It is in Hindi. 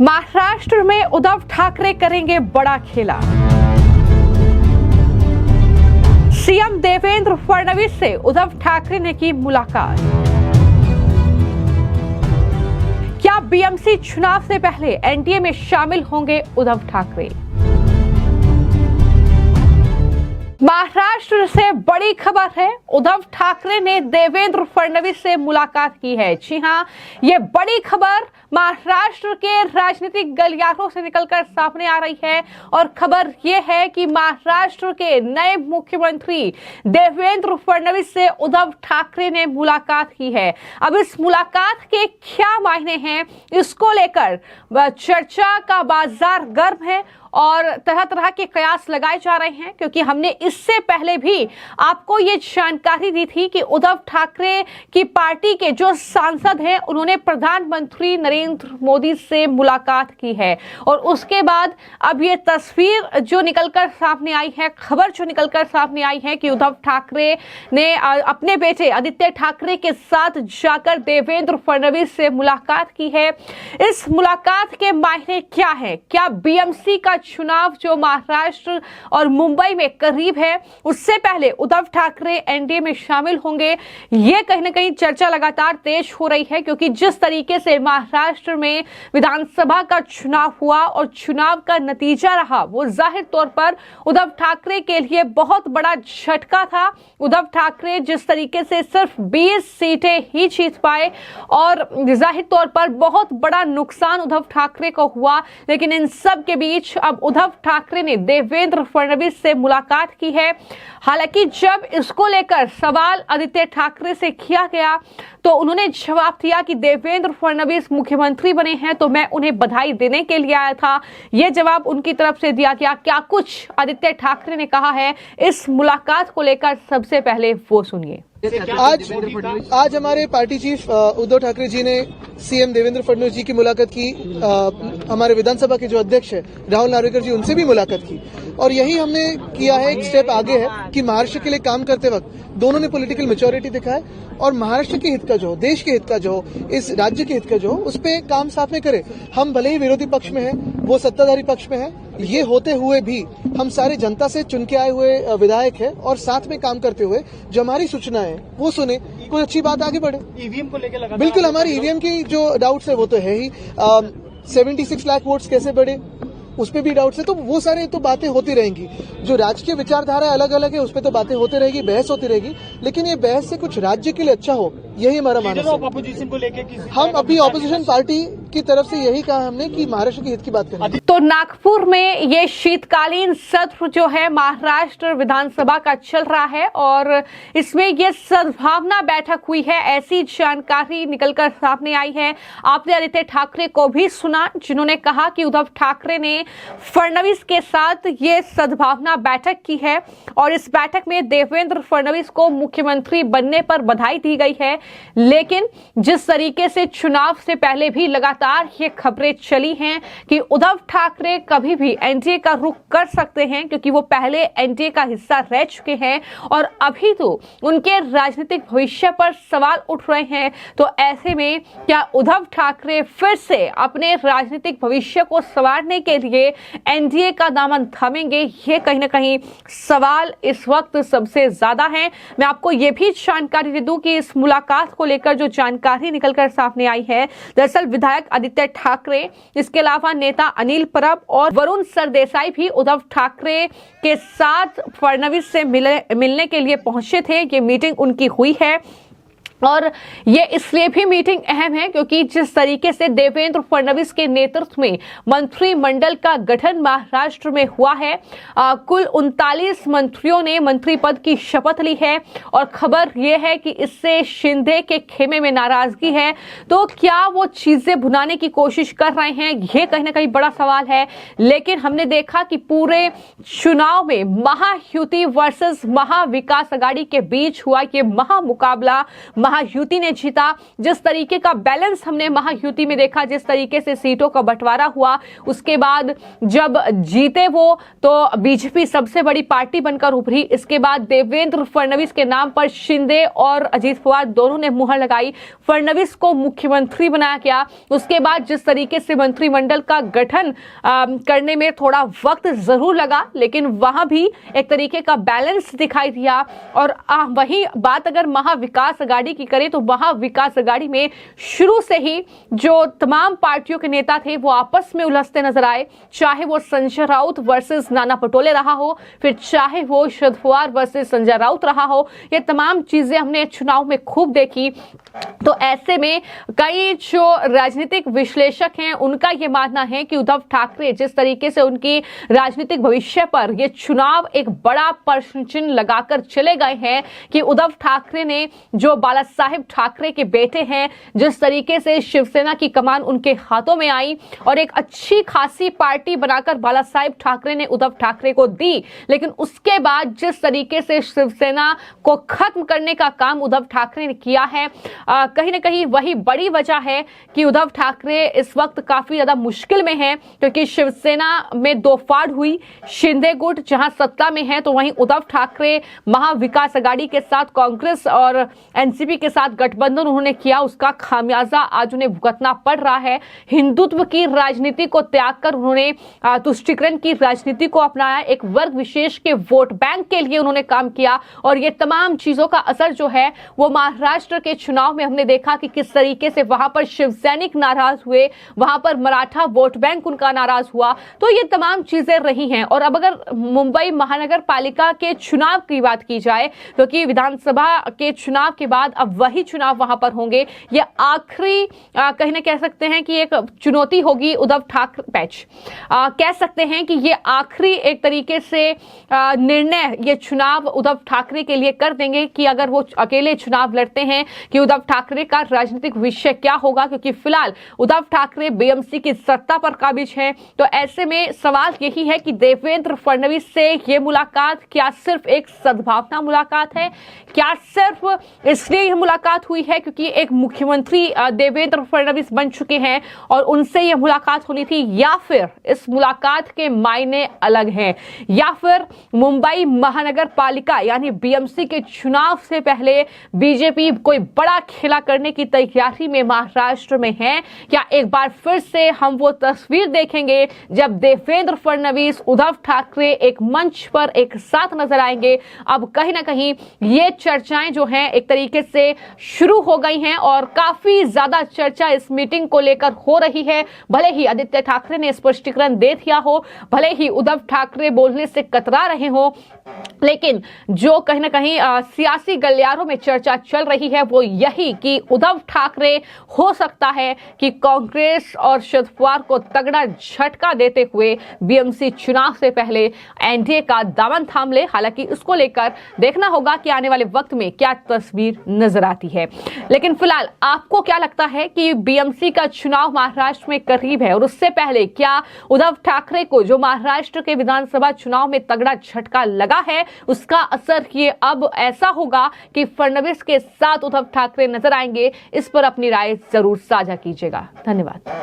महाराष्ट्र में उद्धव ठाकरे करेंगे बड़ा खेला। सीएम देवेंद्र फडणवीस से उद्धव ठाकरे ने की मुलाकात। क्या बीएमसी चुनाव से पहले एनडीए में शामिल होंगे उद्धव ठाकरे? महाराष्ट्र से बड़ी खबर है, उद्धव ठाकरे ने देवेंद्र फडणवीस से मुलाकात की है। जी हां, ये बड़ी खबर महाराष्ट्र के राजनीतिक गलियारों से निकलकर सामने आ रही है और खबर यह है कि महाराष्ट्र के नए मुख्यमंत्री देवेंद्र फडणवीस से उद्धव ठाकरे ने मुलाकात की है। अब इस मुलाकात के क्या मायने हैं, इसको लेकर चर्चा का बाजार गर्म है और तरह तरह के कयास लगाए जा रहे हैं, क्योंकि हमने इससे पहले भी आपको ये जानकारी दी थी कि उद्धव ठाकरे की पार्टी के जो सांसद हैं उन्होंने प्रधानमंत्री नरेंद्र मोदी से मुलाकात की है। और उसके बाद अब ये तस्वीर जो निकलकर सामने आई है, खबर जो निकलकर सामने आई है कि उद्धव ठाकरे ने अपने बेटे आदित्य ठाकरे के साथ जाकर देवेंद्र फडणवीस से मुलाकात की है। इस मुलाकात के मायने क्या है? क्या बीएमसी का चुनाव जो महाराष्ट्र और मुंबई में करीब है, उससे पहले उद्धव ठाकरे एनडीए में शामिल होंगे? ये कहीं ना कहीं चर्चा लगातार तेज हो रही है, क्योंकि जिस तरीके से महाराष्ट्र में विधानसभा का चुनाव हुआ और चुनाव का नतीजा रहा, वो जाहिर तौर पर उद्धव ठाकरे के लिए बहुत बड़ा झटका था। उद्धव ठाकरे जिस तरीके से सिर्फ 20 सीटें ही जीत पाए और जाहिर तौर पर बहुत बड़ा नुकसान उद्धव ठाकरे को हुआ। लेकिन इन सब के बीच अब उद्धव ठाकरे ने देवेंद्र फडणवीस से मुलाकात की है। हालांकि जब इसको लेकर सवाल आदित्य ठाकरे से किया गया तो उन्होंने जवाब दिया कि देवेंद्र फडणवीस मुख्यमंत्री बने हैं तो मैं उन्हें बधाई देने के लिए आया था। यह जवाब उनकी तरफ से दिया गया। क्या कुछ आदित्य ठाकरे ने कहा है इस मुलाकात को लेकर, सबसे पहले वो सुनिए। आज हमारे पार्टी चीफ उद्धव ठाकरे जी ने सीएम देवेंद्र फडणवीस जी की मुलाकात की। हमारे विधानसभा के जो अध्यक्ष है राहुल नार्वेकर जी, उनसे भी मुलाकात की। और यही हमने किया है, एक स्टेप आगे है कि महाराष्ट्र के लिए काम करते वक्त दोनों ने पॉलिटिकल मैच्योरिटी दिखाए और महाराष्ट्र के हित का जो हो, देश के हित का जो हो, इस राज्य के हित का जो हो, उस पे काम साथ में करें। हम भले ही विरोधी पक्ष में हैं, वो सत्ताधारी पक्ष में है, ये होते हुए भी हम सारे जनता से चुन के आए हुए विधायक हैं और साथ में काम करते हुए जो हमारी सूचनाएं हैं वो सुने, कोई अच्छी बात आगे बढ़े। ईवीएम को लेकर लगा बिल्कुल, हमारी ईवीएम की जो डाउट्स है वो तो है ही। 76 लाख वोट्स कैसे बढ़े उस पे भी डाउट्स है, तो वो सारे तो बातें होती रहेंगी। जो राजकीय विचारधारा अलग अलग है उस पे तो बातें होती रहेगी, बहस होती रहेगी, लेकिन ये बहस से कुछ राज्य के लिए अच्छा हो, यही हमारा मानना है। अपोजिशन को लेकर हम अभी ऑपोजिशन पार्टी की तरफ से यही कहा हमने कि महाराष्ट्र के हित की बात करें। तो नागपुर में ये शीतकालीन सत्र जो है महाराष्ट्र विधानसभा का चल रहा है और इसमें ये सद्भावना बैठक हुई है, ऐसी जानकारी निकलकर सामने आई है। आपने आदित्य ठाकरे को भी सुना, जिन्होंने कहा कि उद्धव ठाकरे ने फडणवीस के साथ ये सद्भावना बैठक की है और इस बैठक में देवेंद्र फडणवीस को मुख्यमंत्री बनने पर बधाई दी गई है। लेकिन जिस तरीके से चुनाव से पहले भी लगातार ये खबरें चली हैं कि उद्धव ठाकरे कभी भी एनडीए का रुख कर सकते हैं, क्योंकि वो पहले एनडीए का हिस्सा रह चुके हैं और अभी तो उनके राजनीतिक भविष्य पर सवाल उठ रहे हैं। तो ऐसे में क्या उद्धव ठाकरे फिर से अपने राजनीतिक भविष्य को संवारने के लिए एनडीए का दामन थामेंगे? ये कहीं ना कहीं सवाल इस वक्त सबसे ज्यादा है। मैं आपको ये भी जानकारी दे दूं कि इस मुलाकात को लेकर जो जानकारी निकलकर सामने आई है, दरअसल विधायक आदित्य ठाकरे, इसके अलावा नेता अनिल परब और वरुण सरदेसाई भी उद्धव ठाकरे के साथ फडणवीस से मिलने के लिए पहुंचे थे। ये मीटिंग उनकी हुई है और ये इसलिए भी मीटिंग अहम है क्योंकि जिस तरीके से देवेंद्र फडणवीस के नेतृत्व में मंत्रिमंडल का गठन महाराष्ट्र में हुआ है, कुल 39 मंत्रियों ने मंत्री पद की शपथ ली है और खबर यह है कि इससे शिंदे के खेमे में नाराजगी है। तो क्या वो चीजें भुनाने की कोशिश कर रहे हैं, ये कहीं ना कहीं बड़ा सवाल है। लेकिन हमने देखा कि पूरे चुनाव में महायुति वर्सेस महाविकास अघाड़ी के बीच हुआ ये महामुकाबला महायुति ने जीता। जिस तरीके का बैलेंस हमने महायुति में देखा, जिस तरीके से सीटों का बंटवारा हुआ, उसके बाद जब जीते वो तो बीजेपी सबसे बड़ी पार्टी बनकर उभरी। इसके बाद देवेंद्र फडणवीस के नाम पर शिंदे और अजीत पवार दोनों ने मुहर लगाई, फडणवीस को मुख्यमंत्री बनाया गया। उसके बाद जिस तरीके से मंत्रिमंडल का गठन करने में थोड़ा वक्त जरूर लगा, लेकिन वहां भी एक तरीके का बैलेंस दिखाई दिया। और वही बात अगर महाविकास अघाड़ी की करें तो महाविकास अघाड़ी में शुरू से ही जो तमाम पार्टियों के नेता थे वो आपस में उलझते नजर आए, चाहे वो संजय राउत वर्सेस नाना पटोले रहा हो, फिर चाहे वो शरद पवार वर्सेस संजय राउत रहा हो। ये तमाम चीजें हमने चुनाव में खूब देखी। तो ऐसे में कई जो राजनीतिक विश्लेषक हैं उनका यह मानना है कि उद्धव ठाकरे जिस तरीके से उनकी राजनीतिक भविष्य पर यह चुनाव एक बड़ा प्रश्न चिन्ह लगाकर चले गए हैं कि उद्धव ठाकरे ने जो बाला साहेब ठाकरे के बेटे हैं, जिस तरीके से शिवसेना की कमान उनके हाथों में आई और एक अच्छी खासी पार्टी बनाकर बाला साहेब ठाकरे ने उद्धव ठाकरे को दी, लेकिन उसके बाद जिस तरीके से शिवसेना को खत्म करने का काम उद्धव ठाकरे ने किया है, कहीं ना कहीं वही बड़ी वजह है कि उद्धव ठाकरे इस वक्त काफी ज्यादा मुश्किल में हैं, क्योंकि शिवसेना में दो फाड़ हुई। शिंदे गुट जहां सत्ता में है तो वहीं उद्धव ठाकरे महाविकास अघाड़ी के साथ कांग्रेस और एनसीपी के साथ गठबंधन उन्होंने किया, उसका खामियाजा आज उन्हें भुगतना पड़ रहा है। हिंदुत्व की राजनीति को त्याग कर उन्होंने तुष्टीकरण की राजनीति को अपनाया, एक वर्ग विशेष के वोट बैंक के लिए उन्होंने काम किया। और ये तमाम चीजों का असर जो है वो महाराष्ट्र के चुनाव में हमने देखा कि किस तरीके से वहां पर शिवसैनिक नाराज हुए, वहां पर मराठा वोट बैंक उनका नाराज हुआ। तो ये तमाम चीजें रही हैं। और अब अगर मुंबई महानगर पालिका के चुनाव की बात की जाए, क्योंकि विधानसभा के चुनाव के बाद अब वही चुनाव वहां पर होंगे, ये आखिरी कहीं ना कह सकते हैं कि एक चुनौती होगी उद्धव ठाकरे पैच, कह सकते हैं कि ये आखिरी एक तरीके से निर्णय ये चुनाव उद्धव ठाकरे के लिए कर देंगे कि अगर वो अकेले चुनाव लड़ते हैं कि उद्धव ठाकरे का राजनीतिक भविष्य क्या होगा, क्योंकि फिलहाल उद्धव ठाकरे बीएमसी की सत्ता पर काबिज हैं। तो ऐसे में सवाल यही है कि देवेंद्र फडणवीस से ये मुलाकात क्या सिर्फ एक सद्भावना मुलाकात है, क्या सिर्फ इसलिए यह मुलाकात हुई है क्योंकि एक मुख्यमंत्री देवेंद्र फडणवीस बन चुके हैं और उनसे यह मुलाकात होनी थी, या फिर इस मुलाकात के मायने अलग हैं, या फिर मुंबई महानगर पालिका यानी बीएमसी के चुनाव से पहले बीजेपी कोई बड़ा खेला करने की तैयारी में महाराष्ट्र में है। क्या एक बार फिर से हम वो तस्वीर देखेंगे जब देवेंद्र फडणवीस उद्धव ठाकरे एक मंच पर एक साथ नजर आएंगे? अब कहीं ना कहीं ये चर्चाएं जो हैं एक तरीके से शुरू हो गई हैं और काफी ज्यादा चर्चा इस मीटिंग को लेकर हो रही है। भले ही आदित्य ठाकरे ने स्पष्टीकरण दे दिया हो, भले ही उद्धव ठाकरे बोलने से कतरा रहे हो, लेकिन जो कहीं ना कहीं सियासी गलियारों में चर्चा चल रही है वो यही कि उद्धव ठाकरे हो सकता है कि कांग्रेस और शरद पवार को तगड़ा झटका देते हुए बीएमसी चुनाव से पहले एनडीए का दामन थाम ले। हालांकि इसको लेकर देखना होगा कि आने वाले वक्त में क्या तस्वीर नजर आती है। लेकिन फिलहाल आपको क्या लगता है कि बीएमसी का चुनाव महाराष्ट्र में करीब है और उससे पहले क्या उद्धव ठाकरे को जो महाराष्ट्र के विधानसभा चुनाव में तगड़ा झटका लगा है उसका असर ये अब ऐसा होगा कि फडणवीस के साथ उद्धव ठाकरे नजर आएंगे? इस पर अपनी राय जरूर साझा कीजिएगा। धन्यवाद।